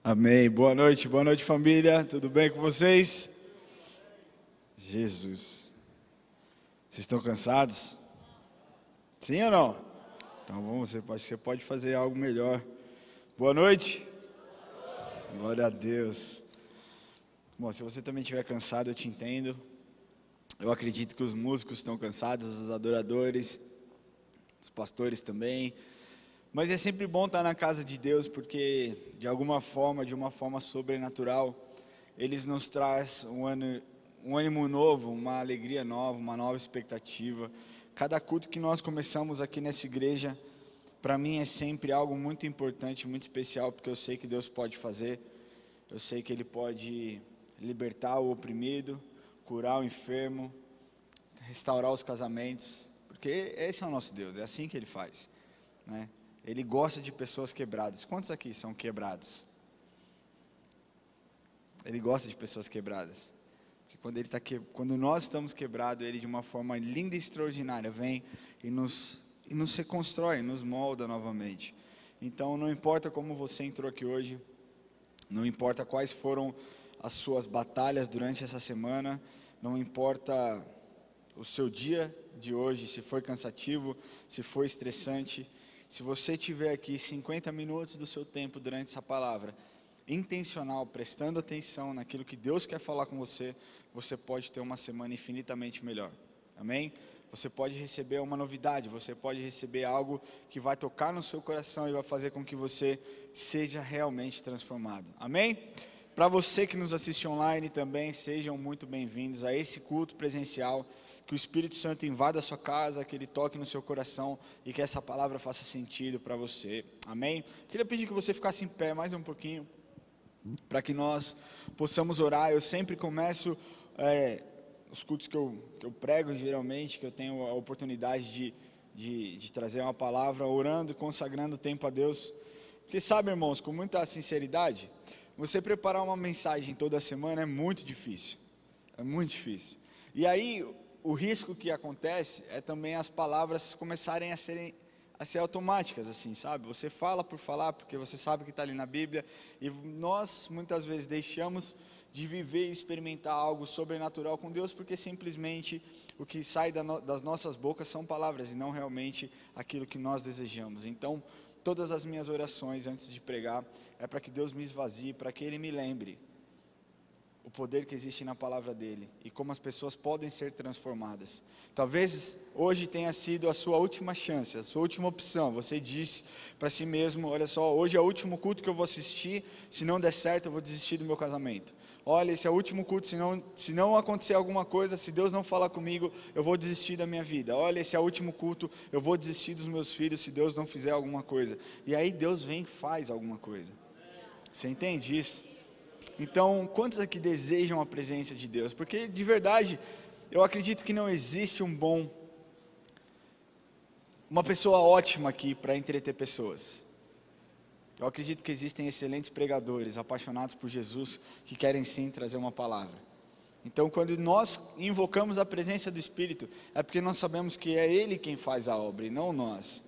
Amém. Boa noite família. Tudo bem com vocês? Jesus. Vocês estão cansados? Sim ou não? Então vamos, você pode fazer algo melhor. Boa noite. Glória a Deus. Bom, se você também estiver cansado, eu te entendo. Eu acredito que os músicos estão cansados, os adoradores, os pastores também. Mas é sempre bom estar na casa de Deus, porque de alguma forma, de uma forma sobrenatural, eles nos traz um ânimo novo, uma alegria nova, uma nova expectativa. Cada culto que nós começamos aqui nessa igreja, para mim é sempre algo muito importante, muito especial, porque eu sei que Deus pode fazer. Eu sei que Ele pode libertar o oprimido, curar o enfermo, restaurar os casamentos, porque esse é o nosso Deus, é assim que Ele faz, né? Ele gosta de pessoas quebradas. Quantos aqui são quebrados? Ele gosta de pessoas quebradas. Porque quando nós estamos quebrados, Ele de uma forma linda e extraordinária vem e nos reconstrói, nos molda novamente. Então não importa como você entrou aqui hoje, não importa quais foram as suas batalhas durante essa semana, não importa o seu dia de hoje, se foi cansativo, se foi estressante. Se você tiver aqui 50 minutos do seu tempo durante essa palavra, intencional, prestando atenção naquilo que Deus quer falar com você, você pode ter uma semana infinitamente melhor. Amém? Você pode receber uma novidade, você pode receber algo que vai tocar no seu coração e vai fazer com que você seja realmente transformado. Amém? Para você que nos assiste online também, sejam muito bem-vindos a esse culto presencial, que o Espírito Santo invada a sua casa, que Ele toque no seu coração e que essa palavra faça sentido para você, amém? Queria pedir que você ficasse em pé mais um pouquinho, para que nós possamos orar. Eu sempre começo os cultos que eu prego geralmente, que eu tenho a oportunidade de trazer uma palavra, orando e consagrando tempo a Deus, porque sabe, irmãos, com muita sinceridade, você preparar uma mensagem toda semana é muito difícil, e aí o risco que acontece é também as palavras começarem a ser automáticas, assim, sabe? Você fala por falar, porque você sabe que está ali na Bíblia, e nós muitas vezes deixamos de viver e experimentar algo sobrenatural com Deus, porque simplesmente o que sai das nossas bocas são palavras, e não realmente aquilo que nós desejamos. Então, todas as minhas orações antes de pregar é para que Deus me esvazie, para que Ele me lembre o poder que existe na palavra dEle e como as pessoas podem ser transformadas. Talvez hoje tenha sido a sua última chance, a sua última opção. Você disse para si mesmo: olha só, hoje é o último culto que eu vou assistir, se não der certo eu vou desistir do meu casamento. Olha, esse é o último culto, se não acontecer alguma coisa, se Deus não falar comigo, eu vou desistir da minha vida. Olha, esse é o último culto, eu vou desistir dos meus filhos se Deus não fizer alguma coisa. E aí Deus vem e faz alguma coisa. Você entende isso? Então, quantos aqui desejam a presença de Deus? Porque de verdade, eu acredito que não existe uma pessoa ótima aqui para entreter pessoas. Eu acredito que existem excelentes pregadores, apaixonados por Jesus, que querem sim trazer uma palavra. Então, quando nós invocamos a presença do Espírito, é porque nós sabemos que é Ele quem faz a obra e não nós.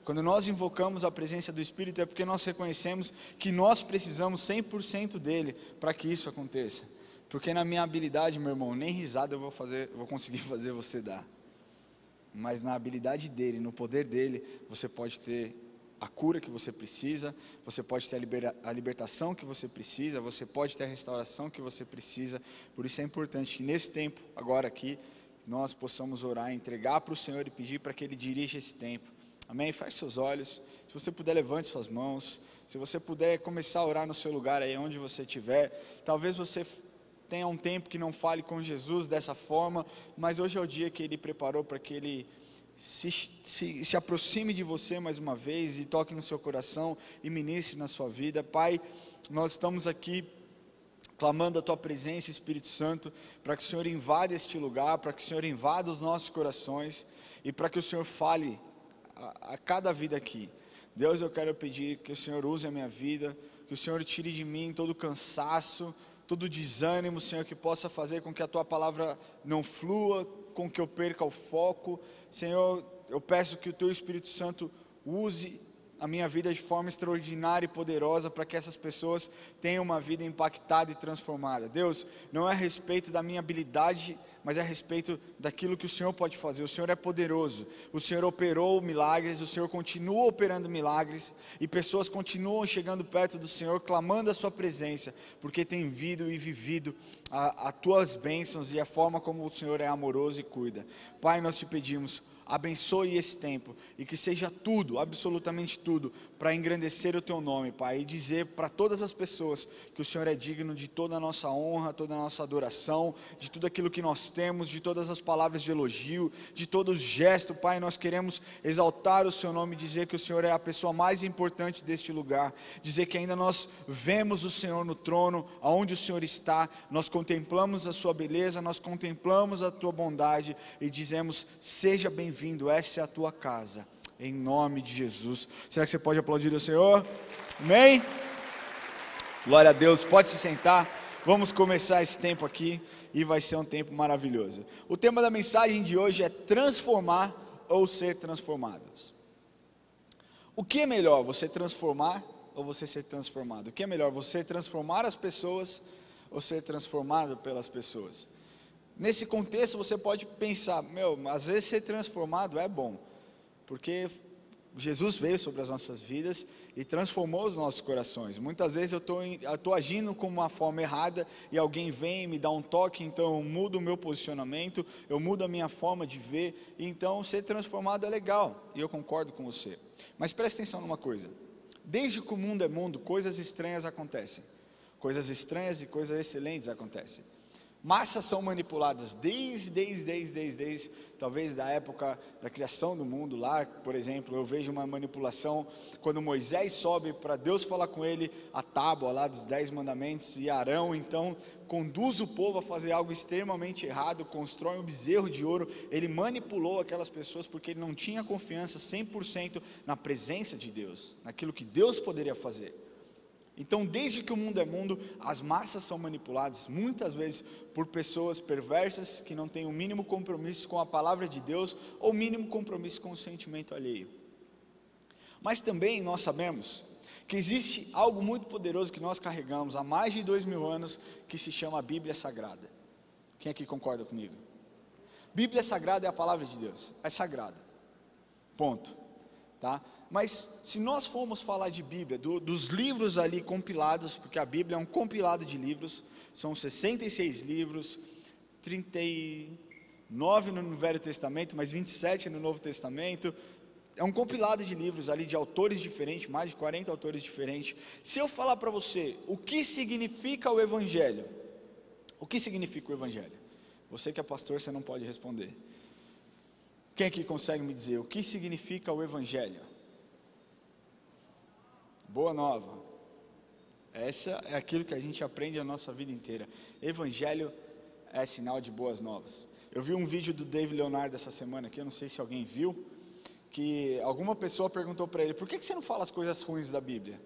Quando nós invocamos a presença do Espírito, é porque nós reconhecemos que nós precisamos 100% dEle para que isso aconteça. Porque na minha habilidade, meu irmão, nem risada eu vou conseguir fazer você dar. Mas na habilidade dEle, no poder dEle, você pode ter a cura que você precisa, você pode ter a libertação que você precisa, você pode ter a restauração que você precisa. Por isso é importante que nesse tempo, agora aqui, nós possamos orar, entregar para o Senhor e pedir para que Ele dirija esse tempo. Amém? Feche seus olhos. Se você puder, levante suas mãos. Se você puder começar a orar no seu lugar aí onde você estiver. Talvez você tenha um tempo que não fale com Jesus dessa forma, mas hoje é o dia que Ele preparou para que Ele se aproxime de você mais uma vez e toque no seu coração e ministre na sua vida. Pai, nós estamos aqui clamando a Tua presença, Espírito Santo, para que o Senhor invada este lugar, para que o Senhor invada os nossos corações e para que o Senhor fale a cada vida aqui. Deus, eu quero pedir que o Senhor use a minha vida, que o Senhor tire de mim todo o cansaço, todo o desânimo, Senhor, que possa fazer com que a Tua palavra não flua, com que eu perca o foco. Senhor, eu peço que o Teu Espírito Santo use a minha vida de forma extraordinária e poderosa para que essas pessoas tenham uma vida impactada e transformada. Deus, não é a respeito da minha habilidade, mas é a respeito daquilo que o Senhor pode fazer. O Senhor é poderoso, o Senhor operou milagres, o Senhor continua operando milagres, e pessoas continuam chegando perto do Senhor, clamando a sua presença, porque têm vindo e vivido as tuas bênçãos e a forma como o Senhor é amoroso e cuida. Pai, nós te pedimos, abençoe esse tempo, e que seja tudo, absolutamente tudo, para engrandecer o teu nome, Pai, e dizer para todas as pessoas que o Senhor é digno de toda a nossa honra, toda a nossa adoração, de tudo aquilo que nós temos, de todas as palavras de elogio, de todo o gesto. Pai, nós queremos exaltar o seu nome, dizer que o Senhor é a pessoa mais importante deste lugar, dizer que ainda nós vemos o Senhor no trono, aonde o Senhor está, nós contemplamos a sua beleza, nós contemplamos a tua bondade, e dizemos, seja bem-vindo, essa é a tua casa, em nome de Jesus. Será que você pode aplaudir o Senhor? Amém? Glória a Deus, pode se sentar, vamos começar esse tempo aqui, e vai ser um tempo maravilhoso. O tema da mensagem de hoje é transformar ou ser transformados. O que é melhor, você transformar ou você ser transformado? O que é melhor, você transformar as pessoas ou ser transformado pelas pessoas? Nesse contexto você pode pensar, às vezes ser transformado é bom, porque Jesus veio sobre as nossas vidas e transformou os nossos corações. Muitas vezes eu estou agindo com uma forma errada, e alguém vem e me dá um toque, então eu mudo o meu posicionamento, eu mudo a minha forma de ver, e então ser transformado é legal, e eu concordo com você. Mas preste atenção numa coisa, desde que o mundo é mundo, coisas estranhas acontecem, coisas estranhas e coisas excelentes acontecem. Massas são manipuladas desde talvez da época da criação do mundo. Lá, por exemplo, eu vejo uma manipulação quando Moisés sobe para Deus falar com ele, a tábua lá dos 10 mandamentos, e Arão então conduz o povo a fazer algo extremamente errado, constrói um bezerro de ouro. Ele manipulou aquelas pessoas porque ele não tinha confiança 100% na presença de Deus, naquilo que Deus poderia fazer. Então, desde que o mundo é mundo, as massas são manipuladas, muitas vezes por pessoas perversas, que não têm o mínimo compromisso com a palavra de Deus, ou o mínimo compromisso com o sentimento alheio. Mas também nós sabemos que existe algo muito poderoso que nós carregamos há mais de 2000 anos, que se chama a Bíblia Sagrada. Quem aqui concorda comigo? Bíblia Sagrada é a palavra de Deus, é sagrada, ponto. Tá? Mas se nós formos falar de Bíblia, dos livros ali compilados, porque a Bíblia é um compilado de livros, são 66 livros, 39 no Velho Testamento, mas 27 no Novo Testamento, é um compilado de livros ali de autores diferentes, mais de 40 autores diferentes. Se eu falar para você, o que significa o Evangelho? O que significa o Evangelho? Você que é pastor, você não pode responder. Quem aqui consegue me dizer o que significa o Evangelho? Boa nova. Essa é aquilo que a gente aprende a nossa vida inteira. Evangelho é sinal de boas novas. Eu vi um vídeo do David Leonardo essa semana aqui, eu não sei se alguém viu, que alguma pessoa perguntou para ele, por que você não fala as coisas ruins da Bíblia?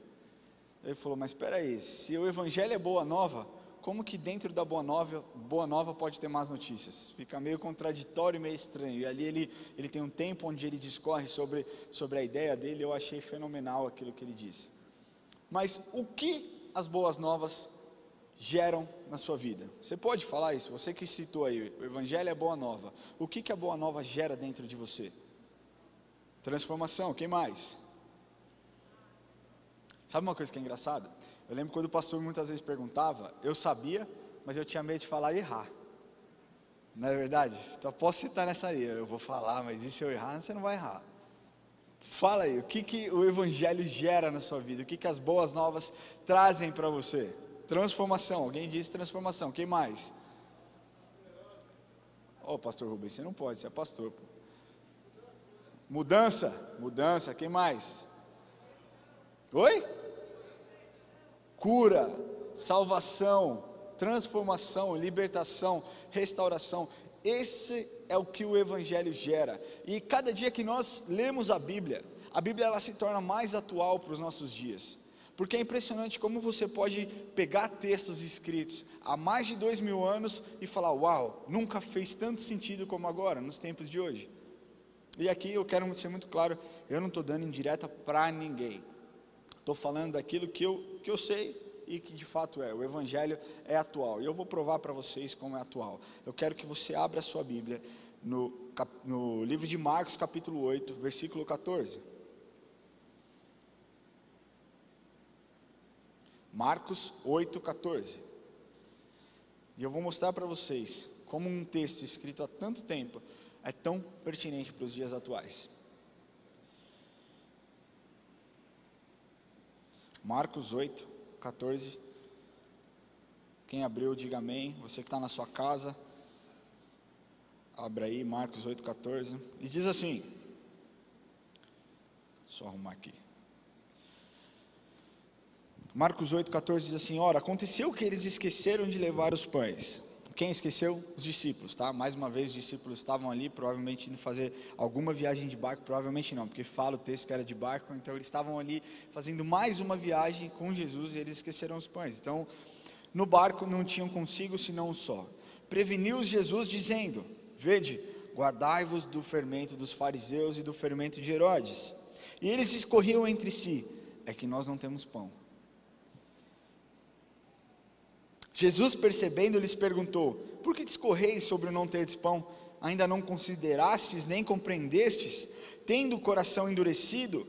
Ele falou, mas espera aí, se o Evangelho é boa nova, como que dentro da boa nova pode ter más notícias? Fica meio contraditório e meio estranho. E ali ele tem um tempo onde ele discorre sobre a ideia dele. Eu achei fenomenal aquilo que ele disse. Mas o que as boas novas geram na sua vida? Você pode falar isso? Você que citou aí, o Evangelho é boa nova. O que a boa nova gera dentro de você? Transformação. Quem mais? Sabe uma coisa que é engraçada? Eu lembro quando o pastor muitas vezes perguntava, eu sabia, mas eu tinha medo de falar e errar. Não é verdade? Então posso citar nessa aí, eu vou falar, mas e se eu errar, você não vai errar. Fala aí, o que o Evangelho gera na sua vida? O que as boas novas trazem para você? Transformação, alguém disse transformação, quem mais? Pastor Rubens, você não pode, você é pastor. Pô. Mudança, quem mais? Oi? Cura, salvação, transformação, libertação, restauração. Esse é o que o Evangelho gera. E cada dia que nós lemos a Bíblia ela se torna mais atual para os nossos dias. Porque é impressionante como você pode pegar textos escritos há mais de 2000 anos e falar, uau, nunca fez tanto sentido como agora, nos tempos de hoje. E aqui eu quero ser muito claro, eu não estou dando indireta para ninguém. Estou falando daquilo que eu sei e que de fato é. O Evangelho é atual. E eu vou provar para vocês como é atual. Eu quero que você abra a sua Bíblia no livro de Marcos, capítulo 8, versículo 14. Marcos 8, 14. E eu vou mostrar para vocês como um texto escrito há tanto tempo é tão pertinente para os dias atuais. Marcos 8, 14. Quem abriu, diga amém. Você que está na sua casa, abra aí, Marcos 8, 14. E diz assim, só arrumar aqui. Marcos 8, 14 diz assim: ora, aconteceu que eles esqueceram de levar os pães. Quem esqueceu? Os discípulos, tá? Mais uma vez, os discípulos estavam ali, provavelmente indo fazer alguma viagem de barco, provavelmente não, porque fala o texto que era de barco, então eles estavam ali fazendo mais uma viagem com Jesus e eles esqueceram os pães. Então, no barco não tinham consigo senão um só. Preveniu-os Jesus dizendo: vede, guardai-vos do fermento dos fariseus e do fermento de Herodes. E eles discorriam entre si: é que nós não temos pão. Jesus, percebendo, lhes perguntou: por que discorreis sobre o não teres pão? Ainda não considerastes, nem compreendestes? Tendo o coração endurecido,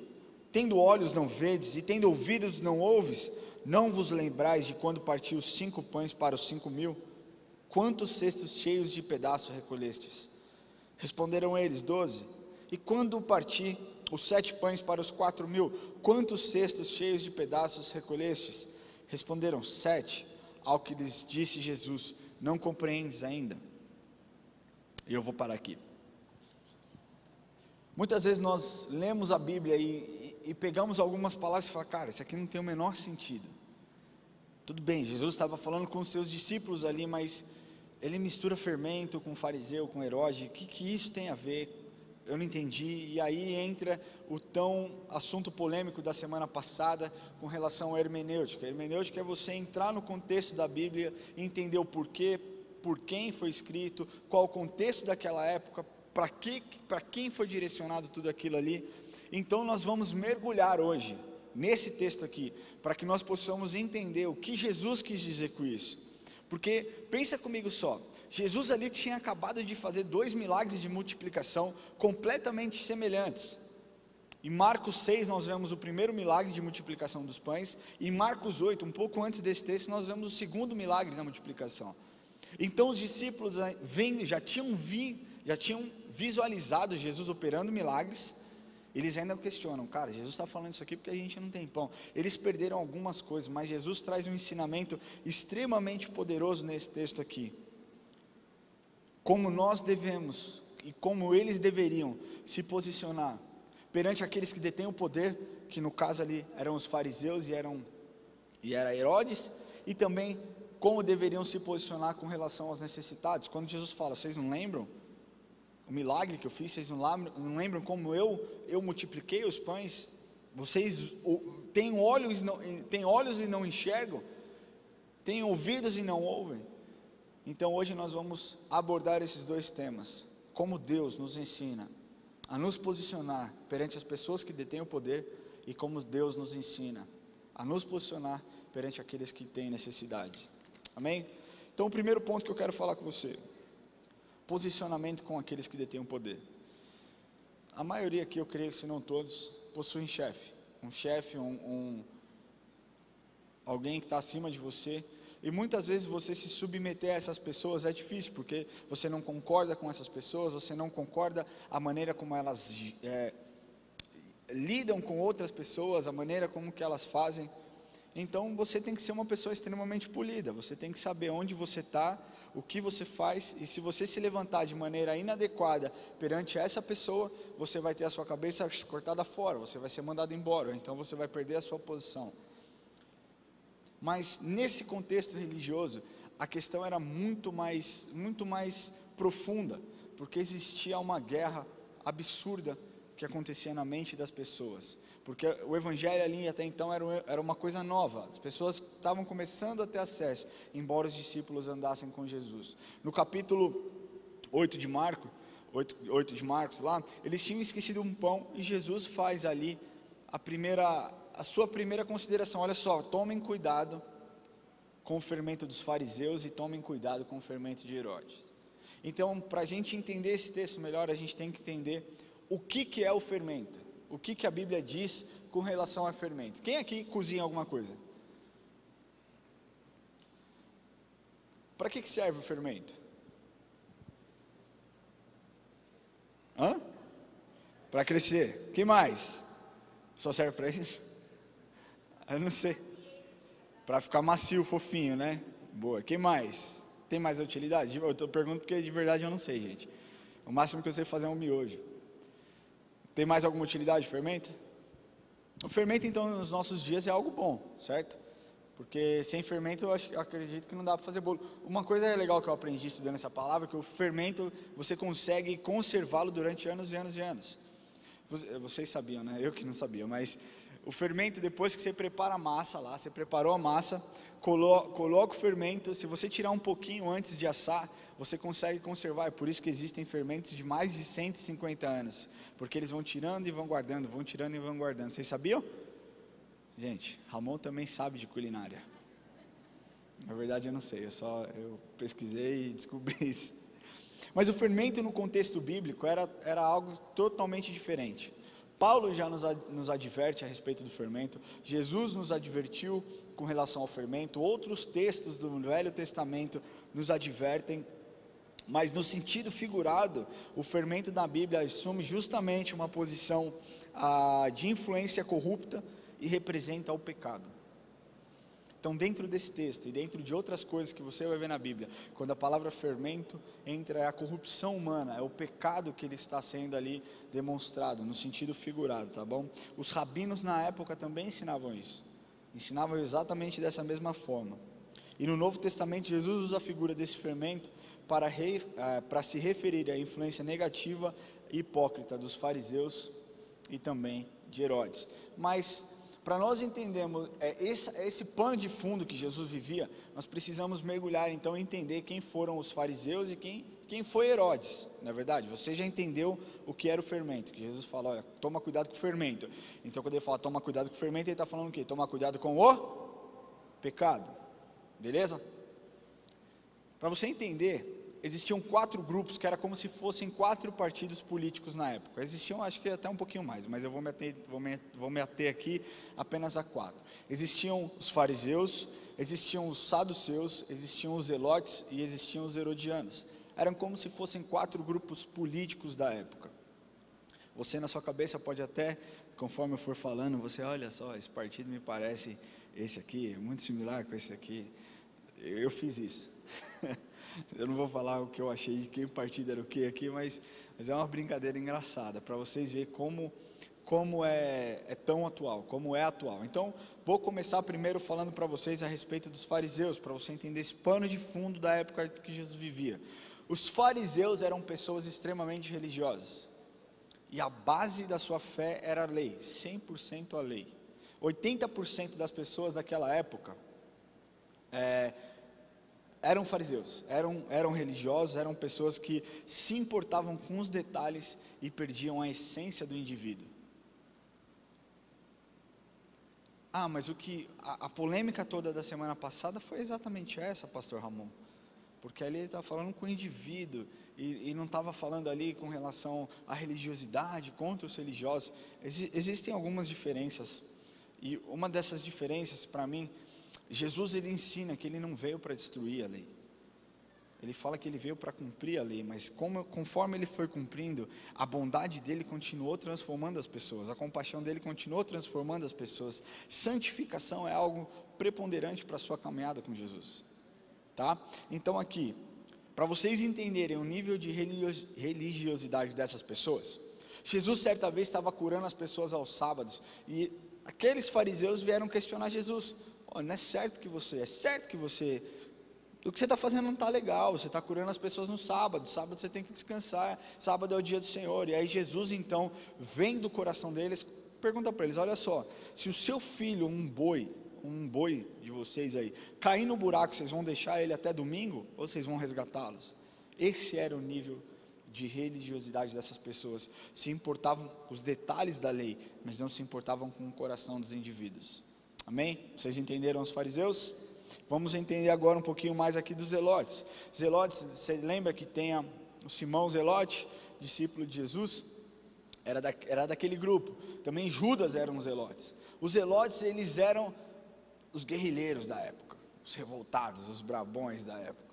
tendo olhos não vedes, e tendo ouvidos não ouves? Não vos lembrais de quando partiu os 5 pães para os 5.000? Quantos cestos cheios de pedaços recolhestes? Responderam eles: 12. E quando parti os 7 pães para os 4.000, quantos cestos cheios de pedaços recolhestes? Responderam: 7. Ao que lhes disse Jesus: não compreendes ainda? E eu vou parar aqui. Muitas vezes nós lemos a Bíblia e pegamos algumas palavras e falamos: cara, isso aqui não tem o menor sentido. Tudo bem, Jesus estava falando com os seus discípulos ali, mas ele mistura fermento com fariseu, com Herodes. O que isso tem a ver? Eu não entendi. E aí entra o tão assunto polêmico da semana passada com relação à hermenêutica. A hermenêutica é você entrar no contexto da Bíblia, entender o porquê, por quem foi escrito, qual o contexto daquela época, para quem foi direcionado tudo aquilo ali. Então nós vamos mergulhar hoje nesse texto aqui, para que nós possamos entender o que Jesus quis dizer com isso. Porque pensa comigo só, Jesus ali tinha acabado de fazer 2 milagres de multiplicação completamente semelhantes. Em Marcos 6 nós vemos o primeiro milagre de multiplicação dos pães, e em Marcos 8, um pouco antes desse texto, nós vemos o segundo milagre da multiplicação. Então os discípulos já tinham visualizado Jesus operando milagres. Eles ainda questionam: cara, Jesus está falando isso aqui porque a gente não tem pão. Eles perderam algumas coisas, mas Jesus traz um ensinamento extremamente poderoso nesse texto aqui. Como nós devemos, e como eles deveriam se posicionar perante aqueles que detêm o poder, que no caso ali eram os fariseus e era Herodes, e também como deveriam se posicionar com relação aos necessitados. Quando Jesus fala: vocês não lembram o milagre que eu fiz? Vocês não lembram como eu multipliquei os pães? Vocês têm olhos e não enxergam, têm ouvidos e não ouvem. Então hoje nós vamos abordar esses 2 temas: como Deus nos ensina a nos posicionar perante as pessoas que detêm o poder, e como Deus nos ensina a nos posicionar perante aqueles que têm necessidade. Amém? Então o primeiro ponto que eu quero falar com você: posicionamento com aqueles que detêm o poder. A maioria aqui, eu creio, se não todos, possuem chefe. Um chefe, alguém que está acima de você. E muitas vezes você se submeter a essas pessoas é difícil, porque você não concorda com essas pessoas, você não concorda a maneira como elas lidam com outras pessoas, a maneira como que elas fazem. Então você tem que ser uma pessoa extremamente polida, você tem que saber onde você está, o que você faz, e se você se levantar de maneira inadequada perante essa pessoa, você vai ter a sua cabeça cortada fora, você vai ser mandado embora, então você vai perder a sua posição. Mas nesse contexto religioso, a questão era muito mais profunda, porque existia uma guerra absurda que acontecia na mente das pessoas, porque o Evangelho ali até então era uma coisa nova, as pessoas estavam começando a ter acesso, embora os discípulos andassem com Jesus. No capítulo 8 de Marcos, 8 de Marcos lá, eles tinham esquecido um pão e Jesus faz ali a sua primeira consideração. Olha só, tomem cuidado com o fermento dos fariseus e tomem cuidado com o fermento de Herodes. Então, para a gente entender esse texto melhor, a gente tem que entender o que é o fermento, o que a Bíblia diz com relação ao fermento. Quem aqui cozinha alguma coisa? Para que serve o fermento? Para crescer. O que mais? Só serve para isso? Eu não sei. Para ficar macio, fofinho, né? Boa. O que mais? Tem mais utilidade? Eu estou perguntando porque de verdade eu não sei, gente. O máximo que eu sei fazer é um miojo. Tem mais alguma utilidade o fermento? O fermento, então, nos nossos dias é algo bom, certo? Porque sem fermento eu acredito que não dá para fazer bolo. Uma coisa legal que eu aprendi estudando essa palavra, que o fermento você consegue conservá-lo durante anos e anos e anos. Vocês sabiam, né? Eu que não sabia, mas o fermento, depois que você prepara a massa lá, você preparou a massa, coloca o fermento, se você tirar um pouquinho antes de assar, você consegue conservar. É por isso que existem fermentos de mais de 150 anos, porque eles vão tirando e vão guardando, vão tirando e vão guardando. Vocês sabiam? Gente, Ramon também sabe de culinária. Na verdade eu não sei, eu pesquisei e descobri isso. Mas o fermento no contexto bíblico era algo totalmente diferente. Paulo já nos adverte a respeito do fermento, Jesus nos advertiu com relação ao fermento, outros textos do Velho Testamento nos advertem, mas no sentido figurado, o fermento na Bíblia assume justamente uma posição de influência corrupta e representa o pecado. Então, dentro desse texto e dentro de outras coisas que você vai ver na Bíblia, quando a palavra fermento entra, é a corrupção humana, é o pecado que ele está sendo ali demonstrado, no sentido figurado, tá bom? Os rabinos na época também ensinavam isso, ensinavam exatamente dessa mesma forma. E no Novo Testamento, Jesus usa a figura desse fermento para se referir à influência negativa e hipócrita dos fariseus e também de Herodes. Mas para nós entendermos esse pano de fundo que Jesus vivia, nós precisamos mergulhar então e entender quem foram os fariseus e quem foi Herodes. Na verdade, você já entendeu o que era o fermento, que Jesus fala, olha, toma cuidado com o fermento. Então quando ele fala toma cuidado com o fermento, ele está falando o quê? Toma cuidado com o pecado, beleza? Para você entender, existiam 4 grupos que era como se fossem 4 partidos políticos na época. Existiam, acho que até um pouquinho mais, mas eu vou me ater aqui apenas a 4. Existiam os fariseus, existiam os saduceus, existiam os zelotes e existiam os herodianos. Eram como se fossem 4 grupos políticos da época. Você na sua cabeça pode até, conforme eu for falando, você olha só, esse partido me parece esse aqui, é muito similar com esse aqui. Eu fiz isso. Eu não vou falar o que eu achei de quem partido era o que aqui, mas é uma brincadeira engraçada, para vocês verem como é tão atual, como é atual. Então, vou começar primeiro falando para vocês a respeito dos fariseus, para você entender esse pano de fundo da época que Jesus vivia. Os fariseus eram pessoas extremamente religiosas, e a base da sua fé era a lei, 100% a lei. 80% das pessoas daquela época eram fariseus, eram religiosos, eram pessoas que se importavam com os detalhes e perdiam a essência do indivíduo. Mas a polêmica toda da semana passada foi exatamente essa, pastor Ramon, porque ali ele estava falando com o indivíduo, e não estava falando ali com relação à religiosidade, contra os religiosos. Existem algumas diferenças, e uma dessas diferenças para mim, Jesus ele ensina que ele não veio para destruir a lei, ele fala que ele veio para cumprir a lei, mas conforme ele foi cumprindo, a bondade dele continuou transformando as pessoas, a compaixão dele continuou transformando as pessoas. Santificação é algo preponderante para a sua caminhada com Jesus, tá? Então aqui, para vocês entenderem o nível de religiosidade dessas pessoas, Jesus certa vez estava curando as pessoas aos sábados, e aqueles fariseus vieram questionar Jesus. Não é certo que você, o que você está fazendo não está legal, você está curando as pessoas no sábado você tem que descansar, sábado é o dia do Senhor. E aí Jesus então, vem do coração deles, pergunta para eles, olha só, se o seu filho, um boi de vocês aí, cair no buraco, vocês vão deixar ele até domingo, ou vocês vão resgatá-los? Esse era o nível de religiosidade dessas pessoas, se importavam com os detalhes da lei, mas não se importavam com o coração dos indivíduos. Amém? Vocês entenderam os fariseus? Vamos entender agora um pouquinho mais aqui dos zelotes. Zelotes, você lembra que tem o Simão Zelote, discípulo de Jesus? Era daquele grupo. Também Judas eram os zelotes. Os zelotes, eles eram os guerrilheiros da época, os revoltados, os brabões da época.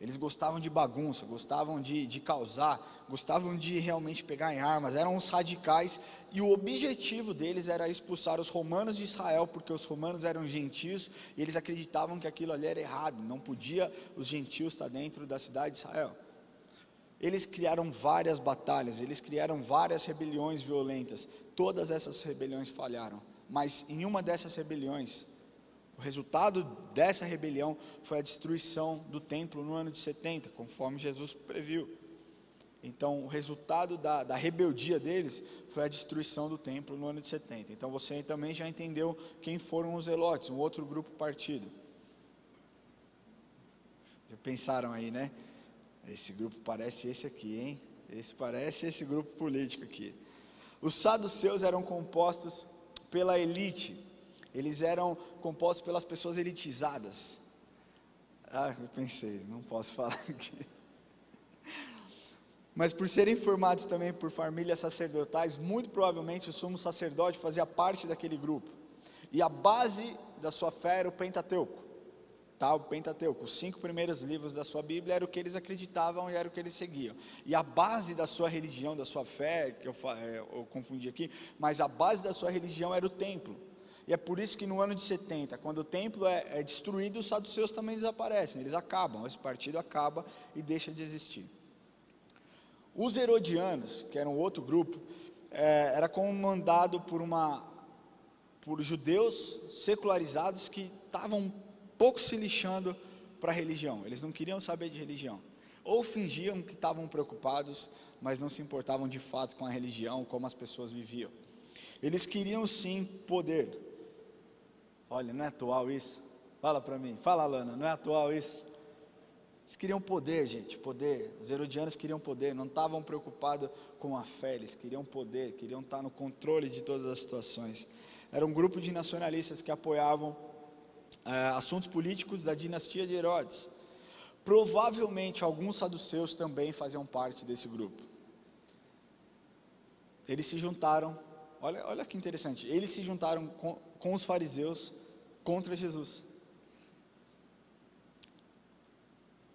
Eles gostavam de bagunça, gostavam de causar, gostavam de realmente pegar em armas, eram os radicais, e o objetivo deles era expulsar os romanos de Israel, porque os romanos eram gentios, e eles acreditavam que aquilo ali era errado, não podia os gentios estar dentro da cidade de Israel. Eles criaram várias batalhas, eles criaram várias rebeliões violentas, todas essas rebeliões falharam, mas em uma dessas rebeliões, o resultado dessa rebelião foi a destruição do templo no ano de 70, conforme Jesus previu. Então, o resultado da rebeldia deles foi a destruição do templo no ano de 70. Então, você também já entendeu quem foram os zelotes, um outro grupo partido. Já pensaram aí, né? Esse grupo parece esse aqui, hein? Esse parece esse grupo político aqui. Os saduceus eram compostos pela elite. Eles eram compostos pelas pessoas elitizadas. Eu pensei, não posso falar aqui. Mas por serem formados também por famílias sacerdotais, muito provavelmente o sumo sacerdote fazia parte daquele grupo. E a base da sua fé era o Pentateuco. O Pentateuco, os 5 primeiros livros da sua Bíblia, era o que eles acreditavam e era o que eles seguiam. E a base da sua religião, da sua fé, que eu confundi aqui, mas a base da sua religião era o templo. E é por isso que no ano de 70, quando o templo é destruído, os saduceus também desaparecem, eles acabam, esse partido acaba e deixa de existir. Os herodianos, que eram outro grupo, era comandado por judeus secularizados que estavam um pouco se lixando para a religião, eles não queriam saber de religião, ou fingiam que estavam preocupados, mas não se importavam de fato com a religião, como as pessoas viviam. Eles queriam sim poder. Olha, não é atual isso? Fala para mim, fala Alana, não é atual isso? Eles queriam poder, gente, poder. Os herodianos queriam poder, não estavam preocupados com a fé, eles queriam poder, queriam estar no controle de todas as situações. Era um grupo de nacionalistas que apoiavam assuntos políticos da dinastia de Herodes. Provavelmente alguns saduceus também faziam parte desse grupo. Eles se juntaram, olha que interessante, eles se juntaram com os fariseus contra Jesus.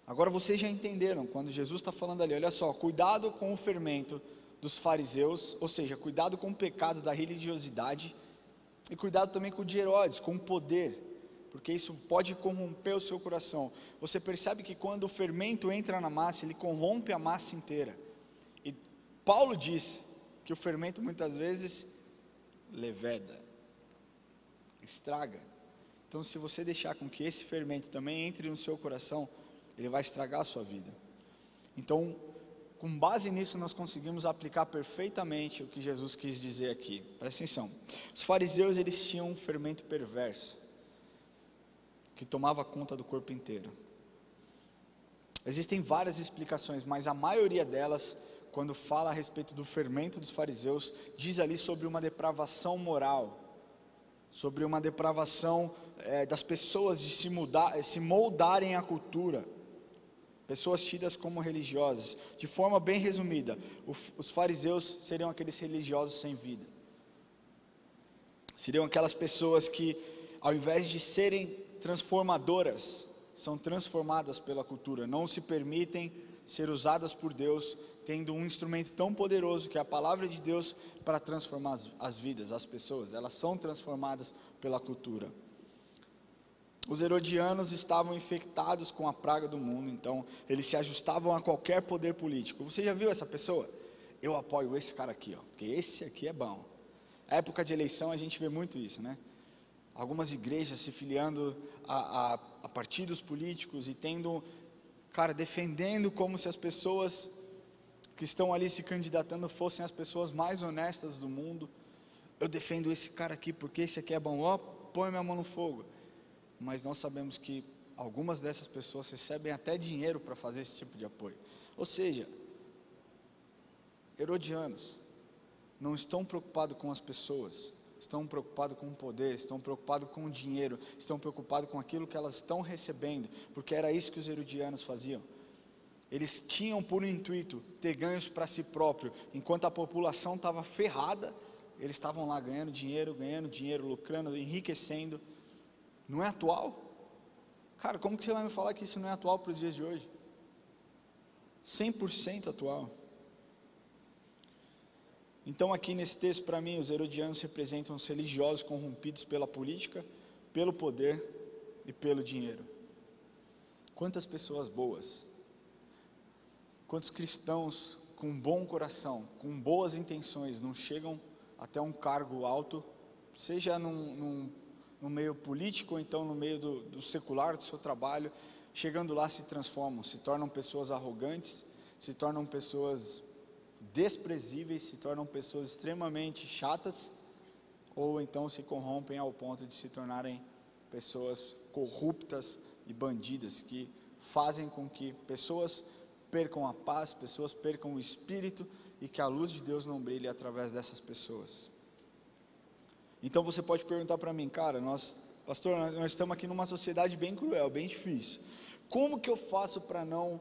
Agora vocês já entenderam, quando Jesus está falando ali, olha só, cuidado com o fermento dos fariseus, ou seja, cuidado com o pecado da religiosidade, e cuidado também com o de Herodes, com o poder, porque isso pode corromper o seu coração. Você percebe que quando o fermento entra na massa, ele corrompe a massa inteira. E Paulo disse que o fermento muitas vezes leveda, estraga. Então, se você deixar com que esse fermento também entre no seu coração, ele vai estragar a sua vida. Então, com base nisso, nós conseguimos aplicar perfeitamente o que Jesus quis dizer aqui. Presta atenção. Os fariseus, eles tinham um fermento perverso, que tomava conta do corpo inteiro. Existem várias explicações, mas a maioria delas, quando fala a respeito do fermento dos fariseus, diz ali sobre uma depravação moral, sobre uma depravação das pessoas de se moldarem à cultura, pessoas tidas como religiosas. De forma bem resumida, os fariseus seriam aqueles religiosos sem vida, seriam aquelas pessoas que, ao invés de serem transformadoras, são transformadas pela cultura, não se permitem ser usadas por Deus, tendo um instrumento tão poderoso que é a palavra de Deus para transformar as vidas, as pessoas, elas são transformadas pela cultura. Os herodianos estavam infectados com a praga do mundo, então eles se ajustavam a qualquer poder político. Você já viu essa pessoa? Eu apoio esse cara aqui, porque esse aqui é bom. Na época de eleição a gente vê muito isso, né? Algumas igrejas se filiando a partidos políticos e defendendo como se as pessoas que estão ali se candidatando fossem as pessoas mais honestas do mundo. Eu defendo esse cara aqui porque esse aqui é bom, põe minha mão no fogo. Mas nós sabemos que algumas dessas pessoas recebem até dinheiro para fazer esse tipo de apoio. Ou seja, herodianos não estão preocupados com as pessoas, estão preocupados com o poder, estão preocupados com o dinheiro, estão preocupados com aquilo que elas estão recebendo, porque era isso que os herodianos faziam. Eles tinham por intuito ter ganhos para si próprio, enquanto a população estava ferrada, eles estavam lá ganhando dinheiro, lucrando, enriquecendo. Não é atual? Cara, como que você vai me falar que isso não é atual para os dias de hoje? 100% atual. Então aqui nesse texto, para mim, os herodianos representam os religiosos corrompidos pela política, pelo poder e pelo dinheiro. Quantas pessoas boas, quantos cristãos com bom coração, com boas intenções, não chegam até um cargo alto, seja no meio político ou então no meio do secular, do seu trabalho, chegando lá se transformam, se tornam pessoas arrogantes, se tornam pessoas desprezíveis, se tornam pessoas extremamente chatas, ou então se corrompem ao ponto de se tornarem pessoas corruptas e bandidas, que fazem com que pessoas percam a paz, pessoas percam o espírito, e que a luz de Deus não brilhe através dessas pessoas. Então você pode perguntar para mim, cara, pastor, nós estamos aqui numa sociedade bem cruel, bem difícil, como que eu faço para não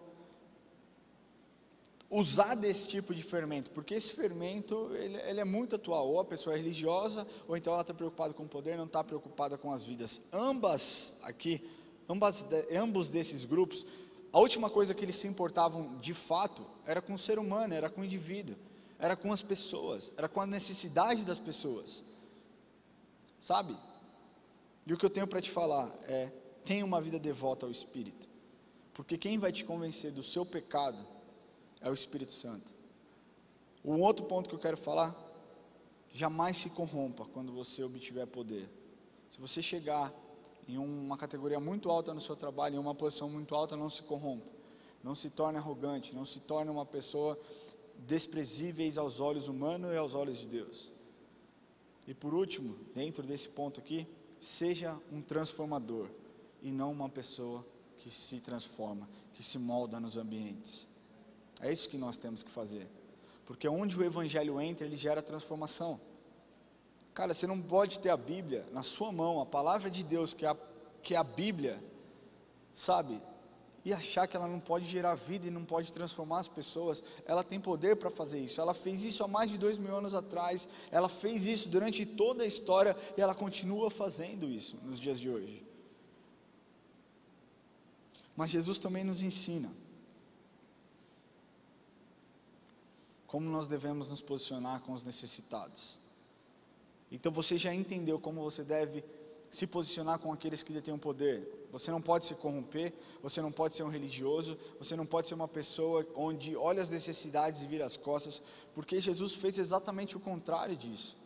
usar desse tipo de fermento? Porque esse fermento, ele é muito atual, ou a pessoa é religiosa, ou então ela está preocupada com o poder, não está preocupada com as vidas. Ambos desses grupos, a última coisa que eles se importavam de fato, era com o ser humano, era com o indivíduo, era com as pessoas, era com a necessidade das pessoas, sabe? E o que eu tenho para te falar é, tenha uma vida devota ao Espírito, porque quem vai te convencer do seu pecado é o Espírito Santo. Um outro ponto que eu quero falar, jamais se corrompa quando você obtiver poder. Se você chegar em uma categoria muito alta no seu trabalho, em uma posição muito alta, não se corrompa, não se torne arrogante, não se torne uma pessoa desprezíveis aos olhos humanos e aos olhos de Deus. E por último, dentro desse ponto aqui, seja um transformador e não uma pessoa que se transforma, que se molda nos ambientes. É isso que nós temos que fazer, porque onde o Evangelho entra, ele gera transformação. Cara, você não pode ter a Bíblia na sua mão, a palavra de Deus, que é a Bíblia, sabe, e achar que ela não pode gerar vida e não pode transformar as pessoas. Ela tem poder para fazer isso, ela fez isso há mais de 2000 anos atrás, ela fez isso durante toda a história, e ela continua fazendo isso nos dias de hoje. Mas Jesus também nos ensina como nós devemos nos posicionar com os necessitados. Então você já entendeu como você deve se posicionar com aqueles que detêm o poder. Você não pode se corromper, você não pode ser um religioso, você não pode ser uma pessoa onde olha as necessidades e vira as costas, porque Jesus fez exatamente o contrário disso.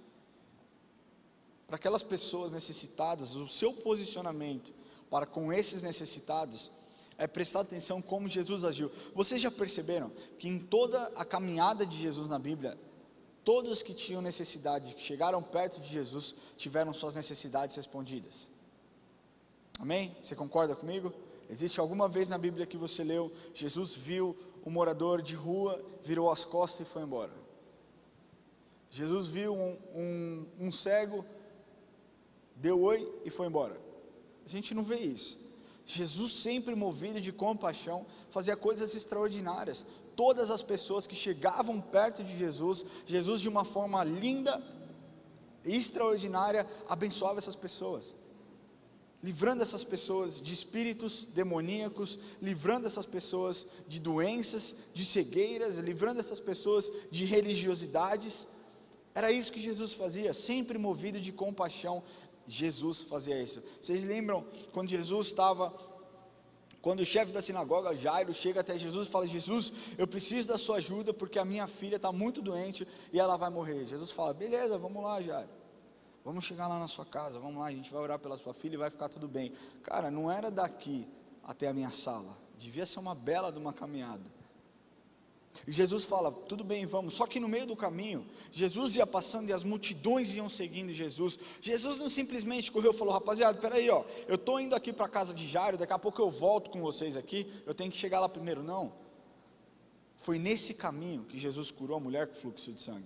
Para aquelas pessoas necessitadas, o seu posicionamento para com esses necessitados é prestar atenção como Jesus agiu. Vocês já perceberam que em toda a caminhada de Jesus na Bíblia, todos que tinham necessidade, que chegaram perto de Jesus, tiveram suas necessidades respondidas? Amém? Você concorda comigo? Existe alguma vez na Bíblia que você leu, Jesus viu um morador de rua, virou as costas e foi embora? Jesus viu um cego, deu oi e foi embora? A gente não vê isso. Jesus, sempre movido de compaixão, fazia coisas extraordinárias. Todas as pessoas que chegavam perto de Jesus, Jesus de uma forma linda e extraordinária, abençoava essas pessoas, livrando essas pessoas de espíritos demoníacos, livrando essas pessoas de doenças, de cegueiras, livrando essas pessoas de religiosidades. Era isso que Jesus fazia, sempre movido de compaixão. Jesus fazia isso. Vocês lembram quando quando o chefe da sinagoga, Jairo, chega até Jesus e fala: Jesus, eu preciso da sua ajuda porque a minha filha está muito doente e ela vai morrer. Jesus fala: beleza, vamos lá, Jairo, vamos chegar lá na sua casa, vamos lá, a gente vai orar pela sua filha e vai ficar tudo bem. Cara, não era daqui até a minha sala, devia ser uma bela de uma caminhada. E Jesus fala: tudo bem, vamos. Só que no meio do caminho, Jesus ia passando e as multidões iam seguindo Jesus. Jesus não simplesmente correu e falou: rapaziada, peraí, eu estou indo aqui para a casa de Jairo, daqui a pouco eu volto com vocês aqui, eu tenho que chegar lá primeiro. Não. Foi nesse caminho que Jesus curou a mulher com fluxo de sangue.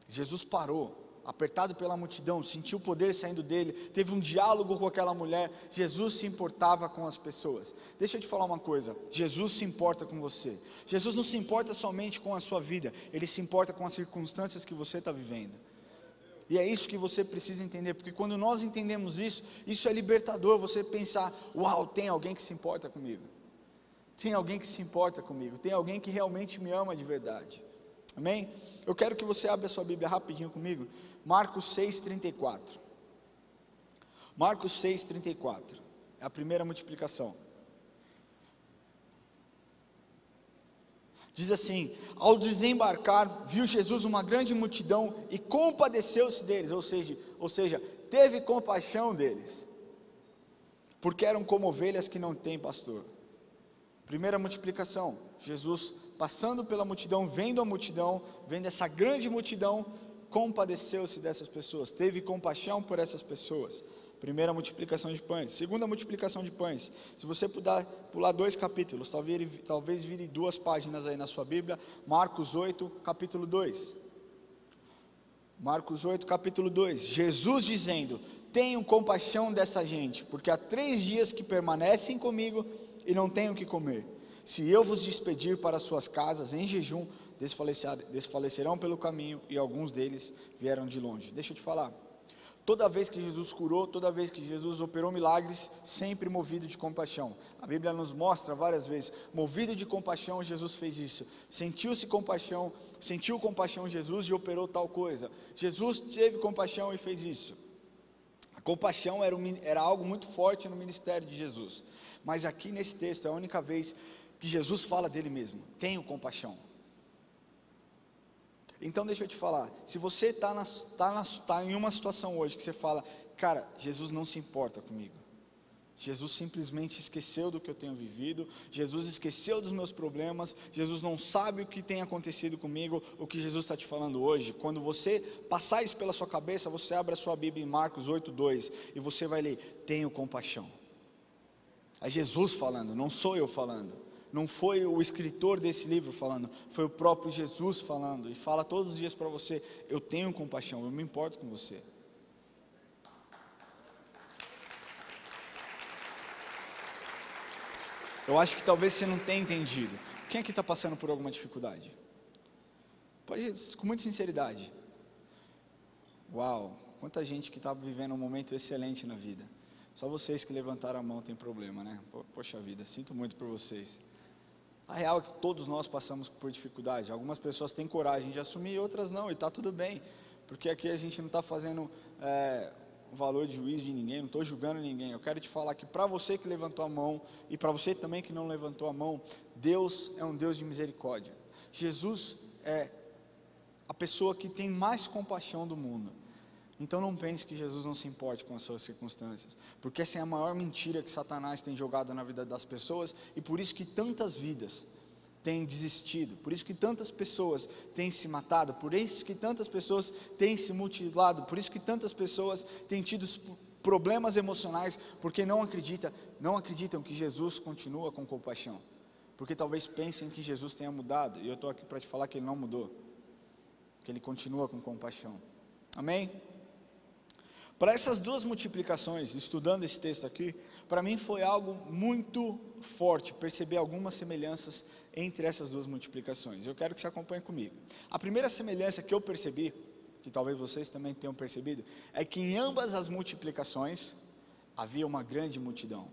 Jesus parou, apertado pela multidão, sentiu o poder saindo dele, teve um diálogo com aquela mulher. Jesus se importava com as pessoas. Deixa eu te falar uma coisa, Jesus se importa com você. Jesus não se importa somente com a sua vida, Ele se importa com as circunstâncias que você está vivendo. E é isso que você precisa entender, porque quando nós entendemos isso, isso é libertador, você pensar, uau, tem alguém que se importa comigo. Tem alguém que se importa comigo, tem alguém que realmente me ama de verdade. Amém? Eu quero que você abra a sua Bíblia rapidinho comigo, Marcos 6,34. Marcos 6,34, é a primeira multiplicação. Diz assim: ao desembarcar, viu Jesus uma grande multidão e compadeceu-se deles, ou seja, teve compaixão deles, porque eram como ovelhas que não têm pastor. Primeira multiplicação, Jesus passando pela multidão, vendo essa grande multidão, compadeceu-se dessas pessoas, teve compaixão por essas pessoas. Primeira multiplicação de pães. Segunda multiplicação de pães, se você puder pular 2 capítulos, talvez vire 2 páginas aí na sua Bíblia, Marcos 8, capítulo 2. Marcos 8, capítulo 2, Jesus dizendo: tenham compaixão dessa gente, porque há 3 dias que permanecem comigo e não têm o que comer. Se eu vos despedir para suas casas em jejum, desfalecerão pelo caminho, e alguns deles vieram de longe. Deixa eu te falar, toda vez que Jesus curou, toda vez que Jesus operou milagres, sempre movido de compaixão. A Bíblia nos mostra várias vezes, movido de compaixão, Jesus fez isso. Sentiu compaixão Jesus e operou tal coisa. Jesus teve compaixão e fez isso. A compaixão era algo muito forte no ministério de Jesus. Mas aqui nesse texto é a única vez que Jesus fala dele mesmo: tenho compaixão. Então deixa eu te falar, se você está em uma situação hoje que você fala, cara, Jesus não se importa comigo, Jesus simplesmente esqueceu do que eu tenho vivido, Jesus esqueceu dos meus problemas, Jesus não sabe o que tem acontecido comigo, o que Jesus está te falando hoje, quando você passar isso pela sua cabeça, você abre a sua Bíblia em Marcos 8:2, e você vai ler: tenho compaixão. É Jesus falando, não sou eu falando. Não foi o escritor desse livro falando, foi o próprio Jesus falando, e fala todos os dias para você: eu tenho compaixão, eu me importo com você. Eu acho que talvez você não tenha entendido. Quem aqui está passando por alguma dificuldade? Pode ir com muita sinceridade. Uau, quanta gente que está vivendo um momento excelente na vida. Só vocês que levantaram a mão tem problema, né? Poxa vida, sinto muito por vocês. A real é que todos nós passamos por dificuldade. Algumas pessoas têm coragem de assumir, outras não, e está tudo bem, porque aqui a gente não está fazendo valor de juízo de ninguém, não estou julgando ninguém. Eu quero te falar que para você que levantou a mão, e para você também que não levantou a mão, Deus é um Deus de misericórdia. Jesus é a pessoa que tem mais compaixão do mundo. Então não pense que Jesus não se importe com as suas circunstâncias, porque essa é a maior mentira que Satanás tem jogado na vida das pessoas, e por isso que tantas vidas têm desistido, por isso que tantas pessoas têm se matado, por isso que tantas pessoas têm se mutilado, por isso que tantas pessoas têm tido problemas emocionais, porque não acreditam que Jesus continua com compaixão, porque talvez pensem que Jesus tenha mudado, e eu estou aqui para te falar que Ele não mudou, que Ele continua com compaixão. Amém? Para essas 2 multiplicações, estudando esse texto aqui, para mim foi algo muito forte, perceber algumas semelhanças entre essas 2 multiplicações. Eu quero que você acompanhe comigo. A primeira semelhança que eu percebi, que talvez vocês também tenham percebido, é que em ambas as multiplicações, havia uma grande multidão.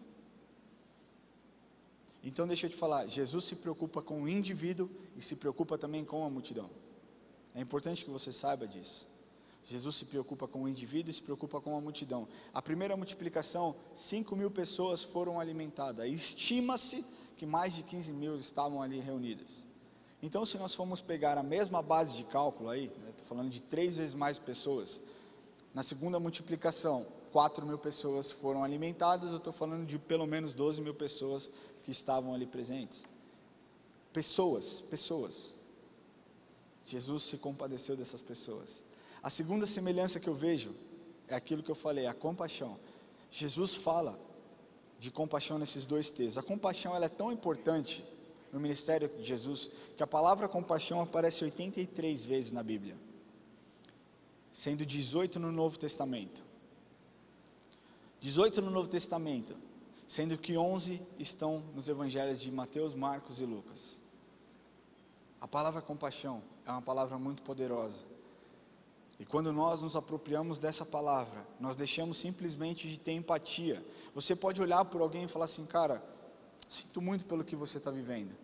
Então deixa eu te falar, Jesus se preocupa com o indivíduo, e se preocupa também com a multidão. É importante que você saiba disso. Jesus se preocupa com o indivíduo e se preocupa com a multidão. A primeira multiplicação, 5.000 pessoas foram alimentadas. Estima-se que mais de 15.000 estavam ali reunidas. Então, se nós formos pegar a mesma base de cálculo aí, estou falando de 3 vezes mais pessoas, na segunda multiplicação, 4.000 pessoas foram alimentadas, eu estou falando de pelo menos 12.000 pessoas que estavam ali presentes. Pessoas. Jesus se compadeceu dessas pessoas. A segunda semelhança que eu vejo é aquilo que eu falei, a compaixão. Jesus fala de compaixão nesses 2 textos. A compaixão ela é tão importante no ministério de Jesus, que a palavra compaixão aparece 83 vezes na Bíblia, sendo 18 no Novo Testamento. 18 no Novo Testamento, sendo que 11 estão nos evangelhos de Mateus, Marcos e Lucas. A palavra compaixão é uma palavra muito poderosa. E quando nós nos apropriamos dessa palavra, nós deixamos simplesmente de ter empatia. Você pode olhar por alguém e falar assim: cara, sinto muito pelo que você está vivendo,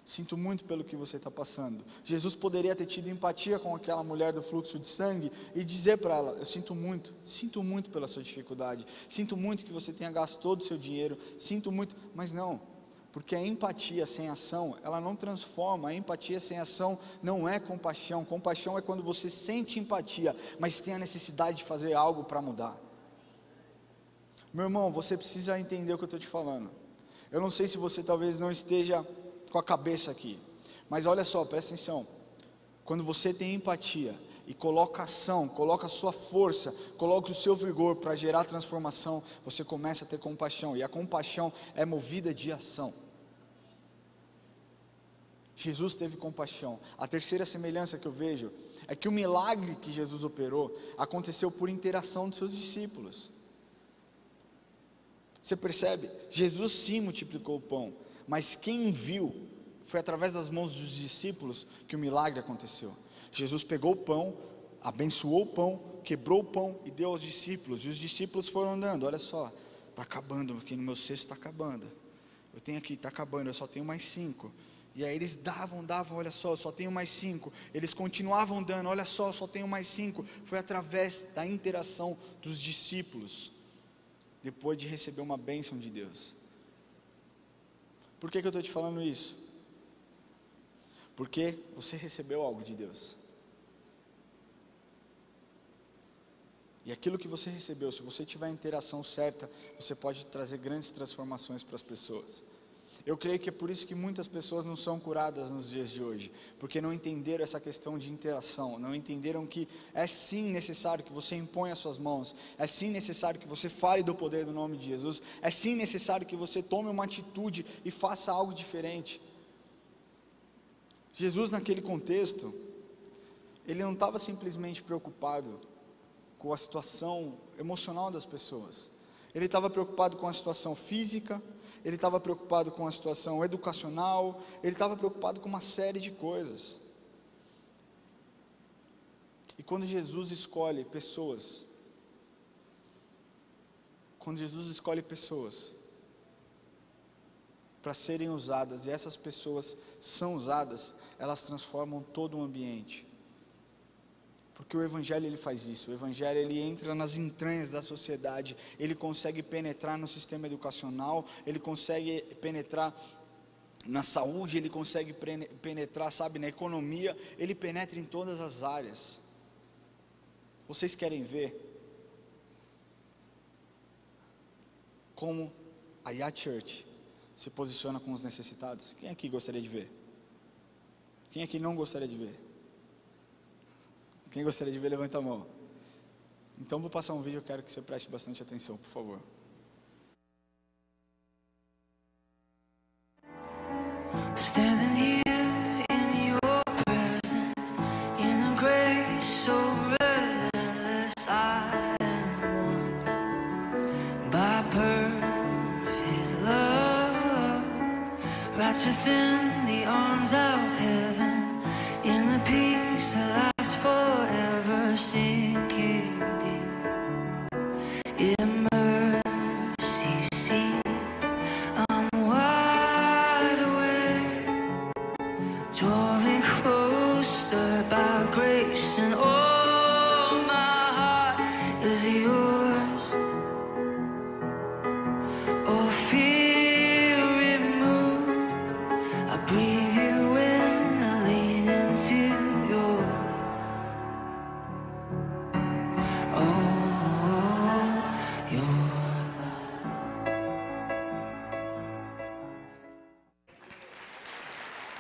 sinto muito pelo que você está passando. Jesus poderia ter tido empatia com aquela mulher do fluxo de sangue e dizer para ela: eu sinto muito pela sua dificuldade, sinto muito que você tenha gasto todo o seu dinheiro, sinto muito, mas não. Porque a empatia sem ação, ela não transforma. A empatia sem ação não é compaixão. Compaixão é quando você sente empatia, mas tem a necessidade de fazer algo para mudar. Meu irmão, você precisa entender o que eu estou te falando. Eu não sei se você talvez não esteja com a cabeça aqui, mas olha só, presta atenção. Quando você tem empatia e coloca ação, coloca a sua força, coloca o seu vigor para gerar transformação, você começa a ter compaixão. E a compaixão é movida de ação. Jesus teve compaixão. A terceira semelhança que eu vejo é que o milagre que Jesus operou aconteceu por interação dos seus discípulos. Você percebe? Jesus sim multiplicou o pão, mas quem viu foi através das mãos dos discípulos que o milagre aconteceu. Jesus pegou o pão, abençoou o pão, quebrou o pão e deu aos discípulos, e os discípulos foram andando. Olha só, está acabando, porque no meu cesto está acabando, eu tenho aqui, está acabando, eu só tenho mais 5. E aí eles davam, olha só, eu só tenho mais 5. Eles continuavam dando, olha só, eu só tenho mais 5. Foi através da interação dos discípulos, depois de receber uma bênção de Deus. Por que eu estou te falando isso? Porque você recebeu algo de Deus. E aquilo que você recebeu, se você tiver a interação certa, você pode trazer grandes transformações para as pessoas. Eu creio que é por isso que muitas pessoas não são curadas nos dias de hoje, porque não entenderam essa questão de interação, não entenderam que é sim necessário que você imponha as suas mãos, é sim necessário que você fale do poder do nome de Jesus, é sim necessário que você tome uma atitude e faça algo diferente. Jesus, naquele contexto, ele não estava simplesmente preocupado com a situação emocional das pessoas, ele estava preocupado com a situação física, ele estava preocupado com a situação educacional, ele estava preocupado com uma série de coisas. E quando Jesus escolhe pessoas, para serem usadas, e essas pessoas são usadas, elas transformam todo o ambiente. Porque o Evangelho ele faz isso, o Evangelho ele entra nas entranhas da sociedade, ele consegue penetrar no sistema educacional, ele consegue penetrar na saúde, ele consegue penetrar, sabe, na economia, ele penetra em todas as áreas. Vocês querem ver como a Yacht Church se posiciona com os necessitados? Quem aqui gostaria de ver? Quem aqui não gostaria de ver? Quem gostaria de ver, levanta a mão. Então vou passar um vídeo, eu quero que você preste bastante atenção, por favor. Standing here in your presence, in a grace so relentless, I am won by perfect love, wrapped within the arms of heaven, in the peace that lasts forever, sinking deep in mercy seat. I'm wide awake, drawing closer by grace, and all my heart is yours. All fear removed, I breathe you in, I lean into your.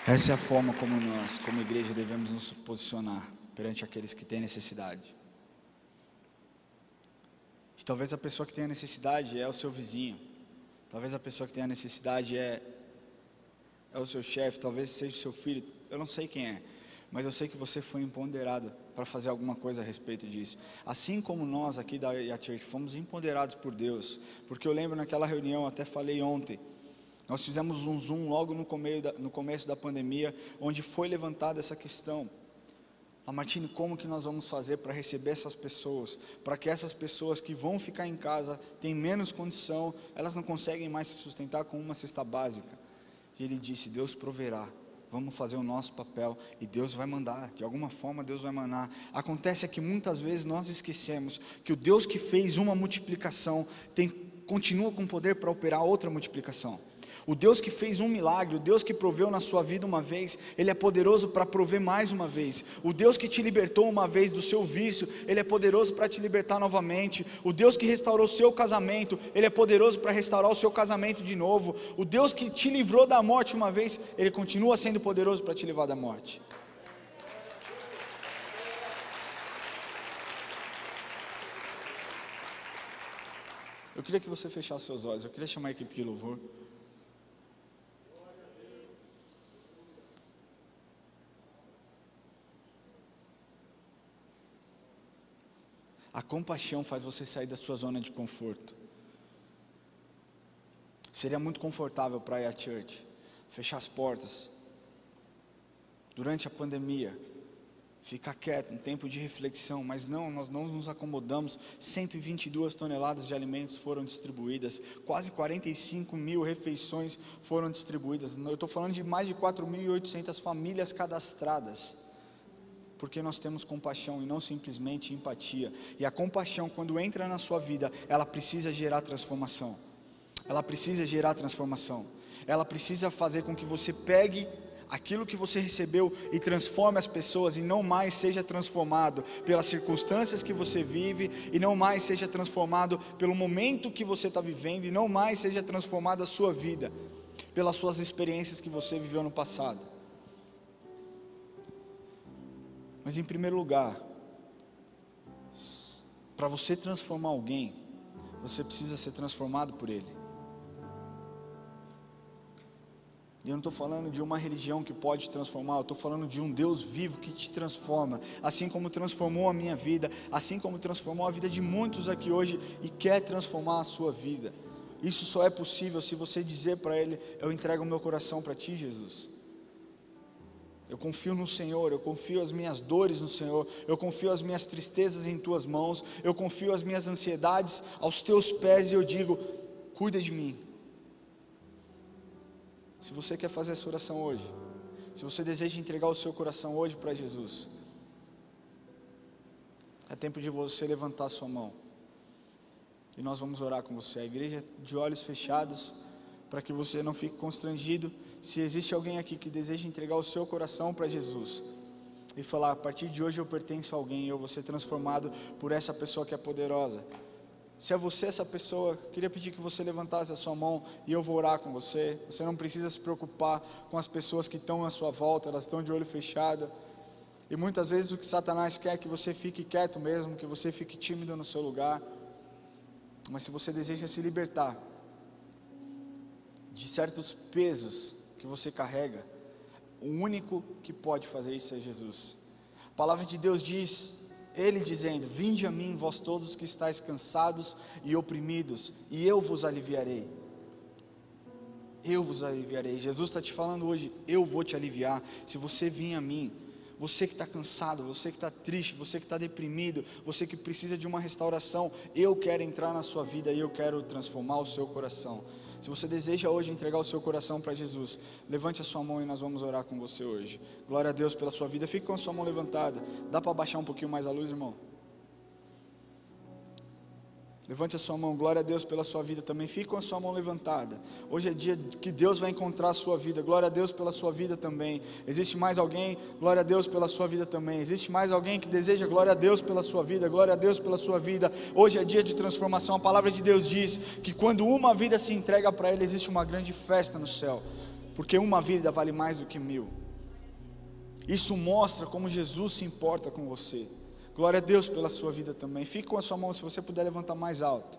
Essa é a forma como nós, como igreja, devemos nos posicionar perante aqueles que têm necessidade. E talvez a pessoa que tenha necessidade é o seu vizinho. Talvez a pessoa que tenha necessidade é é o seu chefe, talvez seja o seu filho, eu não sei quem é, mas eu sei que você foi empoderado para fazer alguma coisa a respeito disso. Assim como nós aqui da IA Church fomos empoderados por Deus, porque eu lembro naquela reunião, até falei ontem, nós fizemos um Zoom logo no começo da pandemia, onde foi levantada essa questão. Martini, como que nós vamos fazer para receber essas pessoas, para que essas pessoas que vão ficar em casa, têm menos condição, elas não conseguem mais se sustentar com uma cesta básica? E ele disse, Deus proverá, vamos fazer o nosso papel, e Deus vai mandar, de alguma forma Deus vai mandar. Acontece que muitas vezes nós esquecemos, que o Deus que fez uma multiplicação, continua com poder para operar outra multiplicação. O Deus que fez um milagre, o Deus que proveu na sua vida uma vez, Ele é poderoso para prover mais uma vez. O Deus que te libertou uma vez do seu vício, Ele é poderoso para te libertar novamente. O Deus que restaurou o seu casamento, Ele é poderoso para restaurar o seu casamento de novo. O Deus que te livrou da morte uma vez, Ele continua sendo poderoso para te livrar da morte. Eu queria que você fechasse seus olhos, eu queria chamar a equipe de louvor. A compaixão faz você sair da sua zona de conforto. Seria muito confortável para ir à church, fechar as portas, durante a pandemia, ficar quieto, um tempo de reflexão, mas não, nós não nos acomodamos. 122 toneladas de alimentos foram distribuídas, quase 45 mil refeições foram distribuídas. Eu estou falando de mais de 4.800 famílias cadastradas. Porque nós temos compaixão e não simplesmente empatia. E a compaixão, quando entra na sua vida, ela precisa gerar transformação. Ela precisa gerar transformação. Ela precisa fazer com que você pegue aquilo que você recebeu e transforme as pessoas, e não mais seja transformado pelas circunstâncias que você vive, e não mais seja transformado pelo momento que você está vivendo, e não mais seja transformada a sua vida pelas suas experiências que você viveu no passado. Mas em primeiro lugar, para você transformar alguém, você precisa ser transformado por ele. E eu não estou falando de uma religião que pode te transformar, eu estou falando de um Deus vivo que te transforma, assim como transformou a minha vida, assim como transformou a vida de muitos aqui hoje e quer transformar a sua vida. Isso só é possível se você dizer para ele, eu entrego o meu coração para ti, Jesus. Eu confio no Senhor, eu confio as minhas dores no Senhor, eu confio as minhas tristezas em tuas mãos, eu confio as minhas ansiedades aos teus pés e eu digo, cuida de mim. Se você quer fazer essa oração hoje, se você deseja entregar o seu coração hoje para Jesus, é tempo de você levantar a sua mão, e nós vamos orar com você, a igreja de olhos fechados, para que você não fique constrangido. Se existe alguém aqui que deseja entregar o seu coração para Jesus e falar, a partir de hoje eu pertenço a alguém, eu vou ser transformado por essa pessoa que é poderosa. Se é você essa pessoa, queria pedir que você levantasse a sua mão e eu vou orar com você. Você não precisa se preocupar com as pessoas que estão à sua volta, elas estão de olho fechado. E muitas vezes o que Satanás quer é que você fique quieto mesmo, que você fique tímido no seu lugar. Mas se você deseja se libertar de certos pesos que você carrega, o único que pode fazer isso é Jesus. A palavra de Deus diz, Ele dizendo, vinde a mim vós todos que estáis cansados e oprimidos, e eu vos aliviarei. Eu vos aliviarei. Jesus está te falando hoje, eu vou te aliviar, se você vir a mim. Você que está cansado, você que está triste, você que está deprimido, você que precisa de uma restauração, eu quero entrar na sua vida e eu quero transformar o seu coração. Se você deseja hoje entregar o seu coração para Jesus, levante a sua mão e nós vamos orar com você hoje. Glória a Deus pela sua vida, fique com a sua mão levantada. Dá para abaixar um pouquinho mais a luz, irmão? Levante a sua mão, glória a Deus pela sua vida também, fique com a sua mão levantada. Hoje é dia que Deus vai encontrar a sua vida, glória a Deus pela sua vida também. Existe mais alguém? Glória a Deus pela sua vida também. Existe mais alguém que deseja? Glória a Deus pela sua vida, glória a Deus pela sua vida. Hoje é dia de transformação, a palavra de Deus diz que quando uma vida se entrega para Ele, existe uma grande festa no céu, porque uma vida vale mais do que 1000. Isso mostra como Jesus se importa com você. Glória a Deus pela sua vida também. Fique com a sua mão, se você puder levantar mais alto.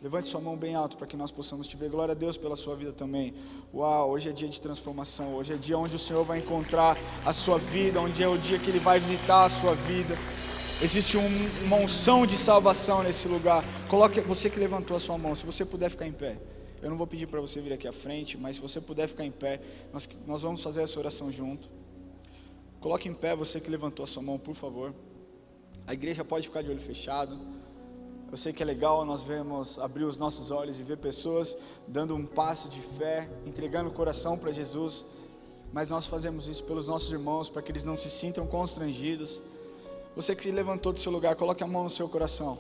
Levante sua mão bem alto para que nós possamos te ver. Glória a Deus pela sua vida também. Uau, hoje é dia de transformação. Hoje é dia onde o Senhor vai encontrar a sua vida, onde é o dia que Ele vai visitar a sua vida. Existe uma unção de salvação nesse lugar. Coloque, você que levantou a sua mão, se você puder ficar em pé. Eu não vou pedir para você vir aqui à frente, mas se você puder ficar em pé, nós vamos fazer essa oração junto. Coloque em pé você que levantou a sua mão, por favor. A igreja pode ficar de olho fechado. Eu sei que é legal nós abrir os nossos olhos e ver pessoas dando um passo de fé, entregando o coração para Jesus, mas nós fazemos isso pelos nossos irmãos, para que eles não se sintam constrangidos. Você que levantou do seu lugar, coloque a mão no seu coração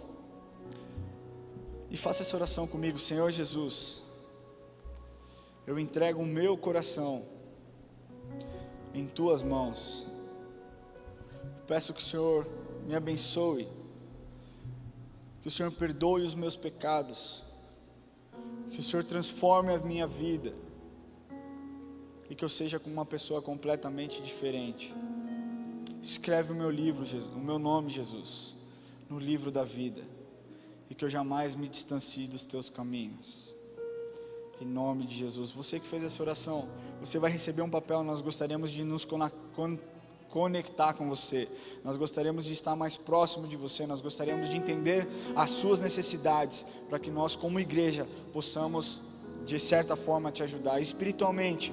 e faça essa oração comigo. Senhor Jesus, eu entrego o meu coração em Tuas mãos. Peço que o Senhor me abençoe, que o Senhor perdoe os meus pecados, que o Senhor transforme a minha vida e que eu seja como uma pessoa completamente diferente. Escreve o meu livro, Jesus, o meu nome, Jesus, no livro da vida, e que eu jamais me distancie dos Teus caminhos. Em nome de Jesus. Você que fez essa oração, você vai receber um papel. Nós gostaríamos de nos conectar com você, nós gostaríamos de estar mais próximo de você, nós gostaríamos de entender as suas necessidades, para que nós como igreja possamos de certa forma te ajudar, espiritualmente,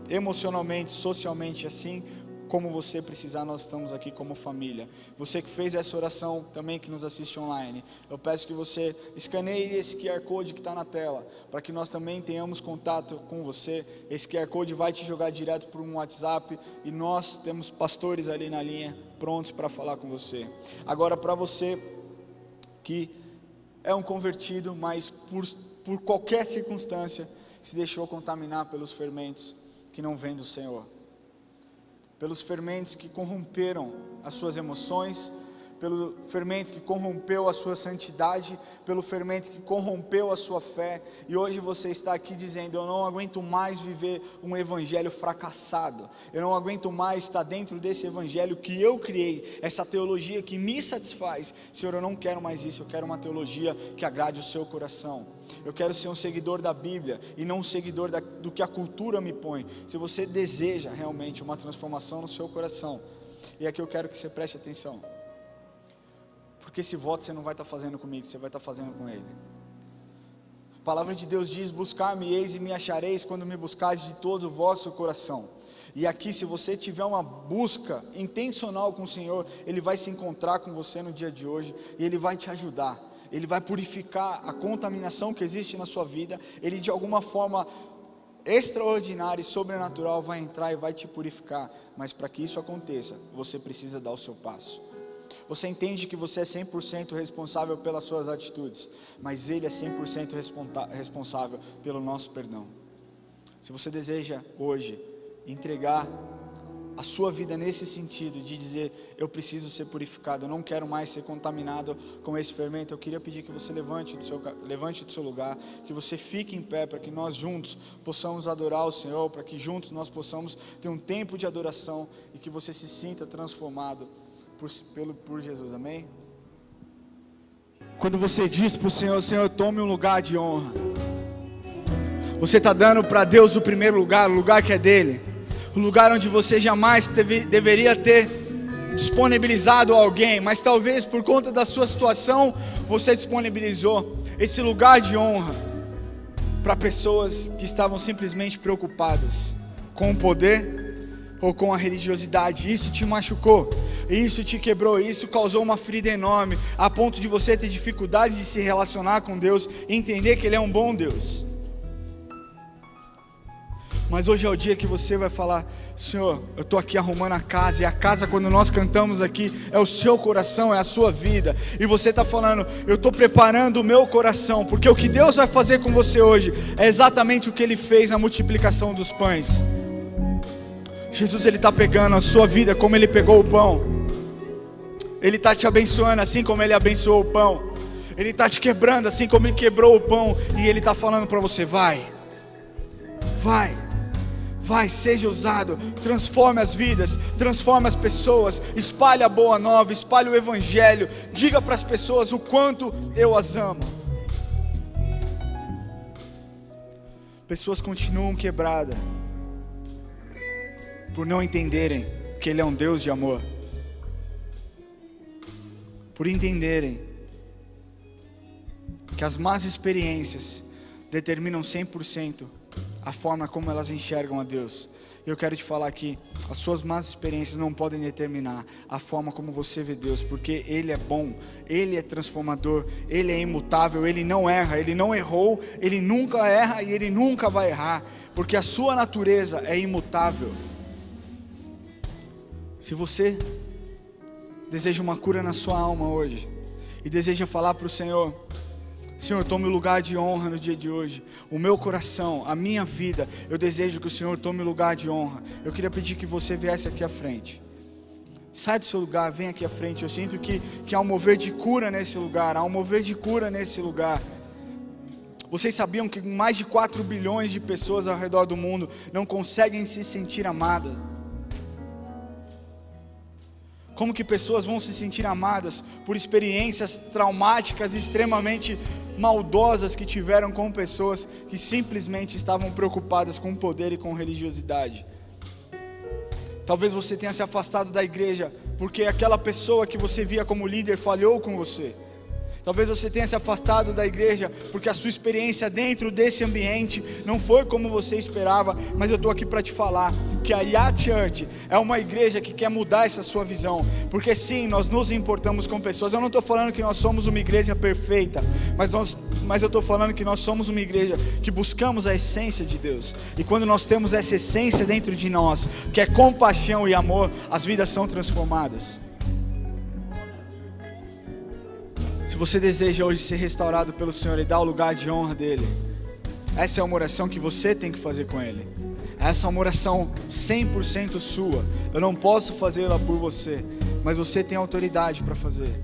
emocionalmente, socialmente, assim como você precisar. Nós estamos aqui como família. Você que fez essa oração também, que nos assiste online, eu peço que você escaneie esse QR Code que está na tela, para que nós também tenhamos contato com você. Esse QR Code vai te jogar direto para um WhatsApp, e nós temos pastores ali na linha, prontos para falar com você. Agora, para você que é um convertido, mas por qualquer circunstância, se deixou contaminar pelos fermentos que não vêm do Senhor, pelos fermentos que corromperam as suas emoções, pelo fermento que corrompeu a sua santidade, pelo fermento que corrompeu a sua fé, e hoje você está aqui dizendo: eu não aguento mais viver um evangelho fracassado, eu não aguento mais estar dentro desse evangelho que eu criei, essa teologia que me satisfaz. Senhor, eu não quero mais isso, eu quero uma teologia que agrade o seu coração. Eu quero ser um seguidor da Bíblia e não um seguidor do que a cultura me põe. Se você deseja realmente uma transformação no seu coração, e aqui eu quero que você preste atenção, porque esse voto você não vai estar fazendo comigo, você vai estar fazendo com Ele. A palavra de Deus diz: buscar-me-eis e me achareis, quando me buscares de todo o vosso coração. E aqui, se você tiver uma busca intencional com o Senhor, Ele vai se encontrar com você no dia de hoje, e Ele vai te ajudar. Ele vai purificar a contaminação que existe na sua vida. Ele, de alguma forma extraordinária e sobrenatural, vai entrar e vai te purificar. Mas para que isso aconteça, você precisa dar o seu passo. Você entende que você é 100% responsável pelas suas atitudes, mas Ele é 100% responsável pelo nosso perdão. Se você deseja hoje entregar a sua vida nesse sentido, de dizer: eu preciso ser purificado, eu não quero mais ser contaminado com esse fermento, eu queria pedir que você levante do seu lugar, que você fique em pé, para que nós juntos possamos adorar o Senhor, para que juntos nós possamos ter um tempo de adoração, e que você se sinta transformado por Jesus, amém? Quando você diz para o Senhor: Senhor, tome um lugar de honra, você está dando para Deus o primeiro lugar, o lugar que é dele, o lugar onde você jamais deveria ter disponibilizado a alguém, mas talvez por conta da sua situação, você disponibilizou esse lugar de honra para pessoas que estavam simplesmente preocupadas com o poder ou com a religiosidade. Isso te machucou, isso te quebrou, isso causou uma ferida enorme, a ponto de você ter dificuldade de se relacionar com Deus e entender que Ele é um bom Deus. Mas hoje é o dia que você vai falar: Senhor, eu estou aqui arrumando a casa, e a casa, quando nós cantamos aqui, é o seu coração, é a sua vida, e você está falando: eu estou preparando o meu coração, porque o que Deus vai fazer com você hoje é exatamente o que Ele fez na multiplicação dos pães. Jesus, Ele está pegando a sua vida como Ele pegou o pão, Ele está te abençoando assim como Ele abençoou o pão, Ele está te quebrando assim como Ele quebrou o pão, e Ele está falando para você: vai, seja usado, transforme as vidas, transforme as pessoas, espalhe a boa nova, espalhe o evangelho, diga para as pessoas o quanto eu as amo. pessoas continuam quebradas por não entenderem que Ele é um Deus de amor, por entenderem que as más experiências determinam 100% a forma como elas enxergam a Deus. Eu quero te falar que as suas más experiências não podem determinar a forma como você vê Deus, porque Ele é bom, Ele é transformador, Ele é imutável, Ele não erra, Ele não errou, Ele nunca erra e Ele nunca vai errar, porque a sua natureza é imutável. Se você deseja uma cura na sua alma hoje, e deseja falar para o Senhor: Senhor, tome o lugar de honra no dia de hoje, o meu coração, a minha vida, eu desejo que o Senhor tome o lugar de honra. Eu queria pedir que você viesse aqui à frente. Sai do seu lugar, vem aqui à frente. Eu sinto que há um mover de cura nesse lugar, há um mover de cura nesse lugar. Vocês sabiam que mais de 4 bilhões de pessoas ao redor do mundo não conseguem se sentir amadas? Como que pessoas vão se sentir amadas por experiências traumáticas extremamente maldosas que tiveram com pessoas que simplesmente estavam preocupadas com poder e com religiosidade? Talvez você tenha se afastado da igreja porque aquela pessoa que você via como líder falhou com você. Talvez você tenha se afastado da igreja porque a sua experiência dentro desse ambiente não foi como você esperava. Mas eu estou aqui para te falar que a Yah Church é uma igreja que quer mudar essa sua visão. Porque sim, nós nos importamos com pessoas. Eu não estou falando que nós somos uma igreja perfeita, mas eu estou falando que nós somos uma igreja que buscamos a essência de Deus. E quando nós temos essa essência dentro de nós, que é compaixão e amor, as vidas são transformadas. Se você deseja hoje ser restaurado pelo Senhor e dar o lugar de honra dEle, essa é uma oração que você tem que fazer com Ele. Essa é uma oração 100% sua. Eu não posso fazê-la por você, mas você tem autoridade para fazer.